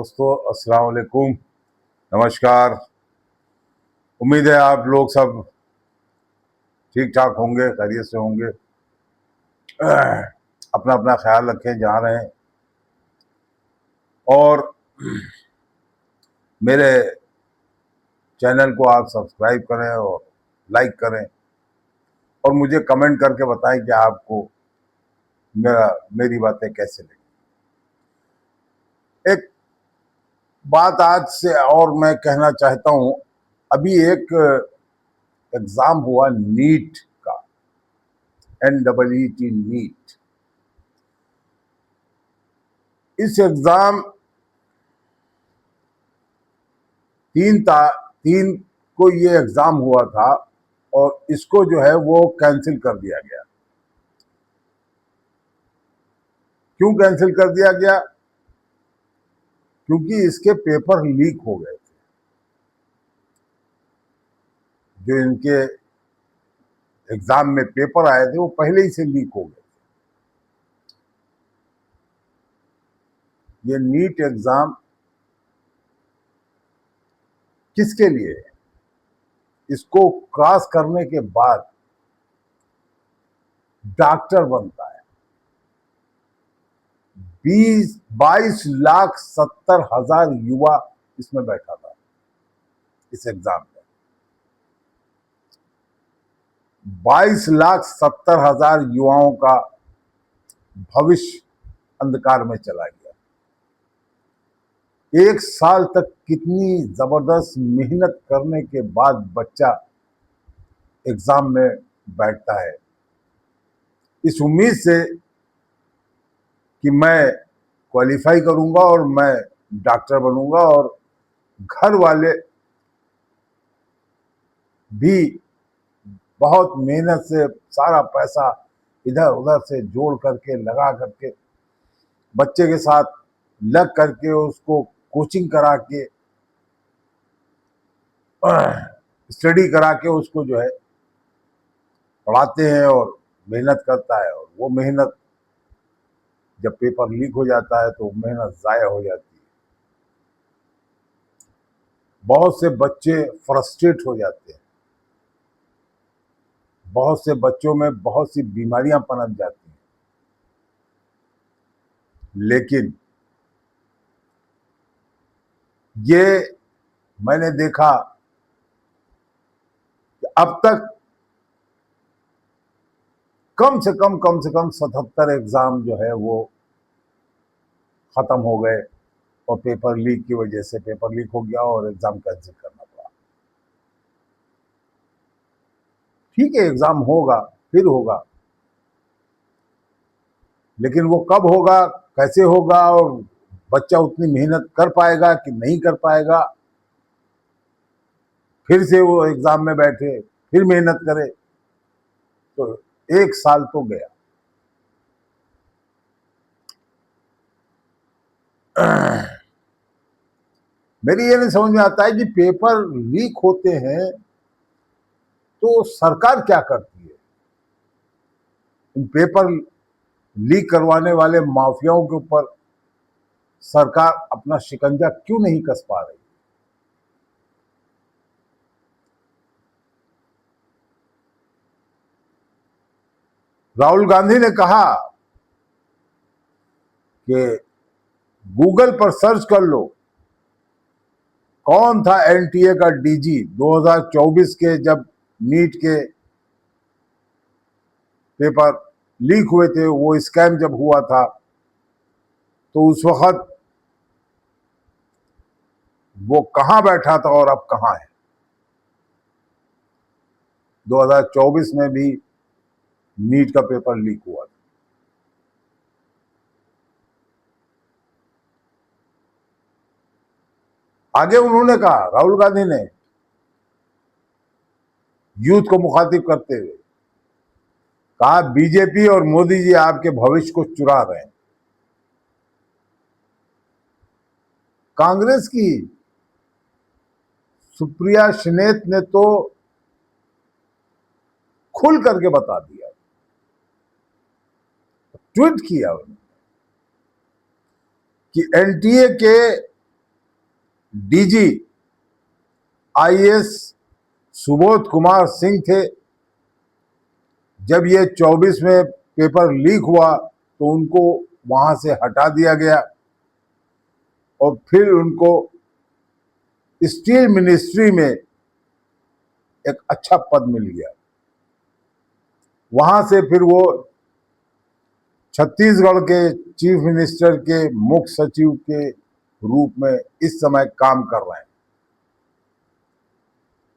दोस्तों, अस्सलाम वालेकुम, नमस्कार। उम्मीद है आप लोग सब ठीक ठाक होंगे, खैरियत से होंगे। अपना अपना ख्याल रखें जहाँ रहें, और मेरे चैनल को आप सब्सक्राइब करें और लाइक करें, और मुझे कमेंट करके बताएं कि आपको मेरी बातें कैसे लगी। एक बात आज से और मैं कहना चाहता हूँ। अभी एक एग्जाम हुआ नीट का, NEET नीट। इस एग्जाम 3 को ये एग्जाम हुआ था, और इसको जो है वो कैंसिल कर दिया गया। क्यों कैंसिल कर दिया गया? क्योंकि इसके पेपर लीक हो गए थे। जो इनके एग्जाम में पेपर आए थे वो पहले ही से लीक हो गए थे। ये नीट एग्जाम किसके लिए है? इसको क्रॉस करने के बाद डॉक्टर बनता है। 22,70,000 युवा इसमें बैठा था, इस एग्जाम में। 22,70,000 युवाओं का भविष्य अंधकार में चला गया। 1 साल तक कितनी जबरदस्त मेहनत करने के बाद बच्चा एग्जाम में बैठता है, इस उम्मीद से कि मैं क्वालिफाई करूंगा और मैं डॉक्टर बनूंगा, और घर वाले भी बहुत मेहनत से सारा पैसा इधर उधर से जोड़ करके लगा करके बच्चे के साथ लग करके उसको कोचिंग करा के स्टडी करा के उसको जो है पढ़ाते हैं और मेहनत करता है। और वो मेहनत जब पेपर लीक हो जाता है तो मेहनत जाया हो जाती है। बहुत से बच्चे फ्रस्ट्रेट हो जाते हैं, बहुत से बच्चों में बहुत सी बीमारियां पनप जाती हैं। लेकिन ये मैंने देखा कि अब तक कम से कम 77 एग्जाम जो है वो खत्म हो गए, और पेपर लीक की वजह से पेपर लीक हो गया और एग्जाम कैंसिल करना पड़ा। ठीक है, एग्जाम होगा, फिर होगा, लेकिन वो कब होगा, कैसे होगा, और बच्चा उतनी मेहनत कर पाएगा कि नहीं कर पाएगा, फिर से वो एग्जाम में बैठे फिर मेहनत करे, तो 1 साल तो गया। मेरी ये नहीं समझ में आता है कि पेपर लीक होते हैं तो सरकार क्या करती है? इन पेपर लीक करवाने वाले माफियाओं के ऊपर सरकार अपना शिकंजा क्यों नहीं कस पा रही? राहुल गांधी ने कहा कि गूगल पर सर्च कर लो कौन था NTA का DG 2024 के, जब नीट के पेपर लीक हुए थे, वो स्कैम जब हुआ था, तो उस वक्त वो कहां बैठा था और अब कहां है। 2024 में भी नीट का पेपर लीक हुआ था। आगे उन्होंने कहा, राहुल गांधी ने यूथ को मुखातिब करते हुए कहा, बीजेपी और मोदी जी आपके भविष्य को चुरा रहे हैं। कांग्रेस की सुप्रिया श्रीनेत ने तो खुल करके बता दिया, ट्वीट किया उन्होंने कि NTA के डीजी आईएएस सुबोध कुमार सिंह थे। जब ये 24 में पेपर लीक हुआ तो उनको वहां से हटा दिया गया और फिर उनको स्टील मिनिस्ट्री में एक अच्छा पद मिल गया। वहां से फिर वो छत्तीसगढ़ के चीफ मिनिस्टर के मुख्य सचिव के रूप में इस समय काम कर रहे हैं।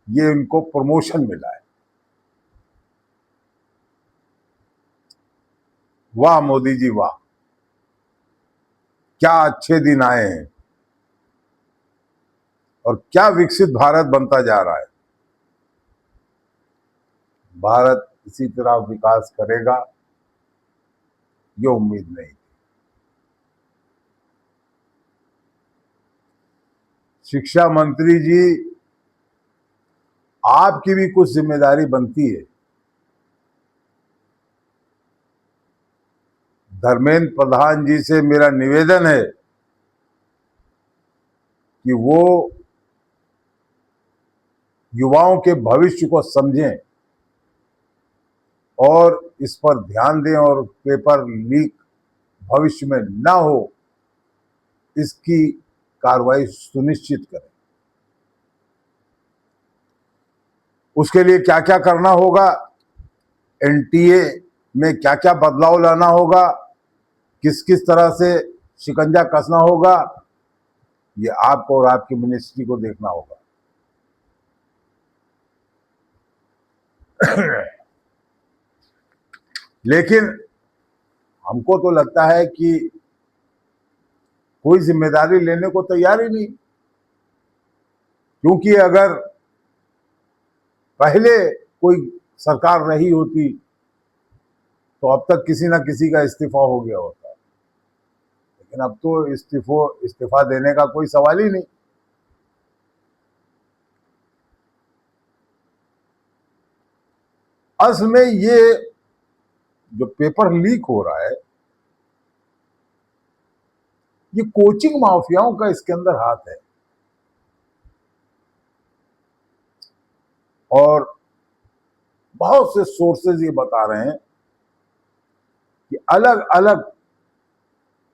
ये इनको प्रमोशन मिला है। वाह मोदी जी वाह, क्या अच्छे दिन आए हैं और क्या विकसित भारत बनता जा रहा है। भारत इसी तरह विकास करेगा, ये उम्मीद नहीं। शिक्षा मंत्री जी, आपकी भी कुछ जिम्मेदारी बनती है। धर्मेंद्र प्रधान जी से मेरा निवेदन है कि वो युवाओं के भविष्य को समझें और इस पर ध्यान दें और पेपर लीक भविष्य में ना हो, इसकी कार्रवाई सुनिश्चित करें। उसके लिए क्या क्या करना होगा, एनटीए में क्या क्या बदलाव लाना होगा, किस किस तरह से शिकंजा कसना होगा, ये आपको और आपकी मिनिस्ट्री को देखना होगा। लेकिन हमको तो लगता है कि कोई जिम्मेदारी लेने को तैयार ही नहीं, क्योंकि अगर पहले कोई सरकार रही होती तो अब तक किसी ना किसी का इस्तीफा हो गया होता। लेकिन अब तो इस्तीफा देने का कोई सवाल ही नहीं। असल में ये जो पेपर लीक हो रहा है, ये कोचिंग माफियाओं का इसके अंदर हाथ है। और बहुत से सोर्सेज ये बता रहे हैं कि अलग अलग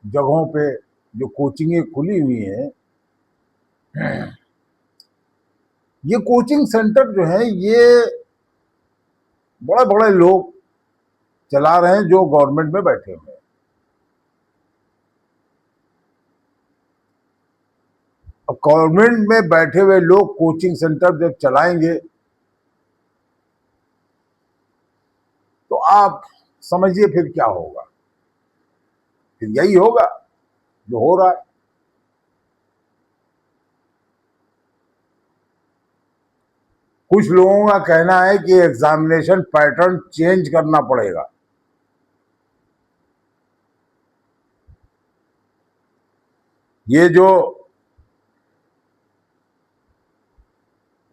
जगहों पे जो कोचिंगें खुली हुई हैं, ये कोचिंग सेंटर जो है ये बड़े बड़े लोग चला रहे हैं जो गवर्नमेंट में बैठे हुए हैं। अब गवर्नमेंट में बैठे हुए लोग कोचिंग सेंटर जब चलाएंगे तो आप समझिए फिर क्या होगा। फिर यही होगा जो हो रहा है। कुछ लोगों का कहना है कि एग्जामिनेशन पैटर्न चेंज करना पड़ेगा। ये जो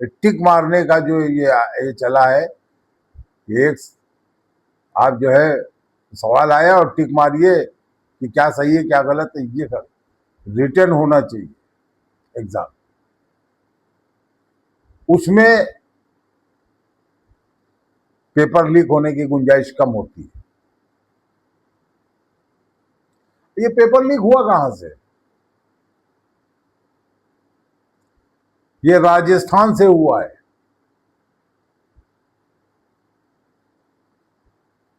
टिक मारने का जो ये चला है, एक आप जो है सवाल आया और टिक मारिए कि क्या सही है क्या गलत है, ये कर रिटर्न होना चाहिए एग्जाम। उसमें पेपर लीक होने की गुंजाइश कम होती है। ये पेपर लीक हुआ कहां से? ये राजस्थान से हुआ है,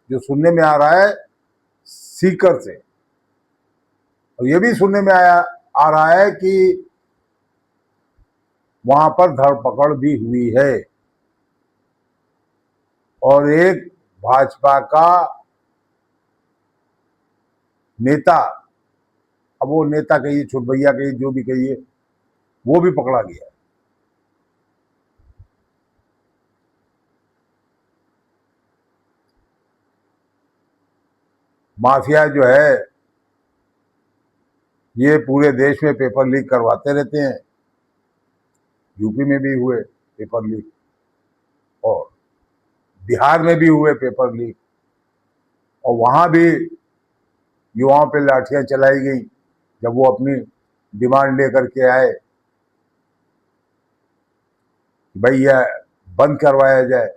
जो सुनने में आ रहा है सीकर से। और ये भी सुनने में आ रहा है कि वहां पर धरपकड़ भी हुई है और एक भाजपा का नेता, अब वो नेता कहिए छोट भैया कहिए जो भी कहिए, वो भी पकड़ा गया। माफिया जो है ये पूरे देश में पेपर लीक करवाते रहते हैं। यूपी में भी हुए पेपर लीक और बिहार में भी हुए पेपर लीक, और वहां भी युवाओं पे लाठियां चलाई गई जब वो अपनी डिमांड लेकर के आए कि भाई यह बंद करवाया जाए।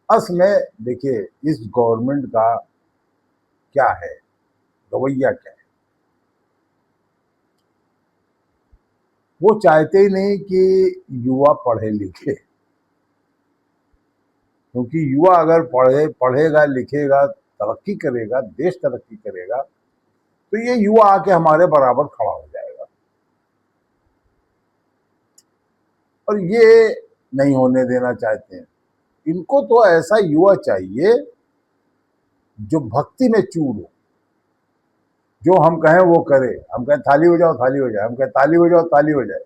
असल में देखिए, इस गवर्नमेंट का क्या है, रवैया क्या है। वो चाहते ही नहीं कि युवा पढ़े लिखे, क्योंकि युवा अगर पढ़ेगा लिखेगा, तरक्की करेगा, देश तरक्की करेगा, तो ये युवा आके हमारे बराबर खड़ा हो जाएगा। और ये नहीं होने देना चाहते हैं। इनको तो ऐसा युवा चाहिए जो भक्ति में चूर हो, जो हम कहें वो करे। हम कहें थाली हो जाओ, थाली हो जाए। हम कहें ताली हो जाओ, ताली हो जाए।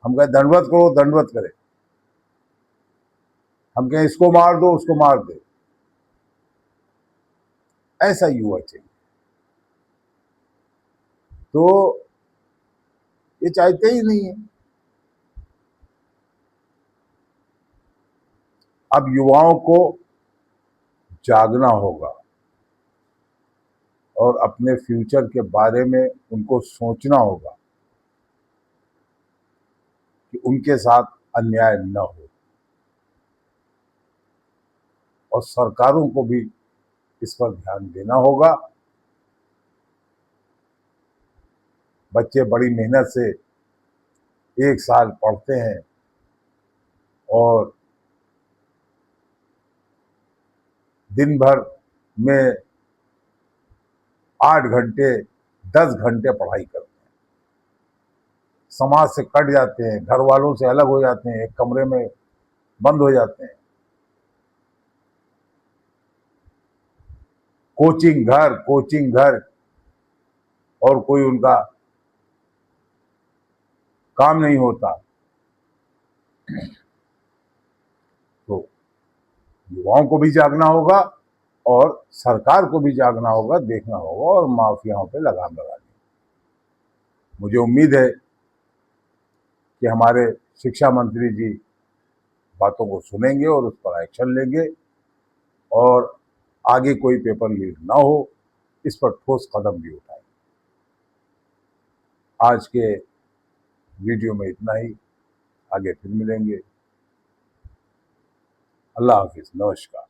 हम कहें दंडवत करो, दंडवत करे। हम कहें इसको मार दो, उसको मार दे। ऐसा युवा चाहिए। तो ये चाहते ही नहीं है। अब युवाओं को जागना होगा और अपने फ्यूचर के बारे में उनको सोचना होगा कि उनके साथ अन्याय न हो। और सरकारों को भी इस पर ध्यान देना होगा। बच्चे बड़ी मेहनत से एक साल पढ़ते हैं और दिन भर में 8 घंटे 10 घंटे पढ़ाई करते हैं, समाज से कट जाते हैं, घर वालों से अलग हो जाते हैं, एक कमरे में बंद हो जाते हैं। कोचिंग घर और कोई उनका काम नहीं होता। तो युवाओं को भी जागना होगा और सरकार को भी जागना होगा, देखना होगा और माफियाओं पे लगाम लगानी। मुझे उम्मीद है कि हमारे शिक्षा मंत्री जी बातों को सुनेंगे और उस पर एक्शन लेंगे और आगे कोई पेपर लीक ना हो, इस पर ठोस कदम भी उठाएंगे। आज के वीडियो में इतना ही। आगे फिर मिलेंगे। अल्लाह हाफिज, नमस्कार।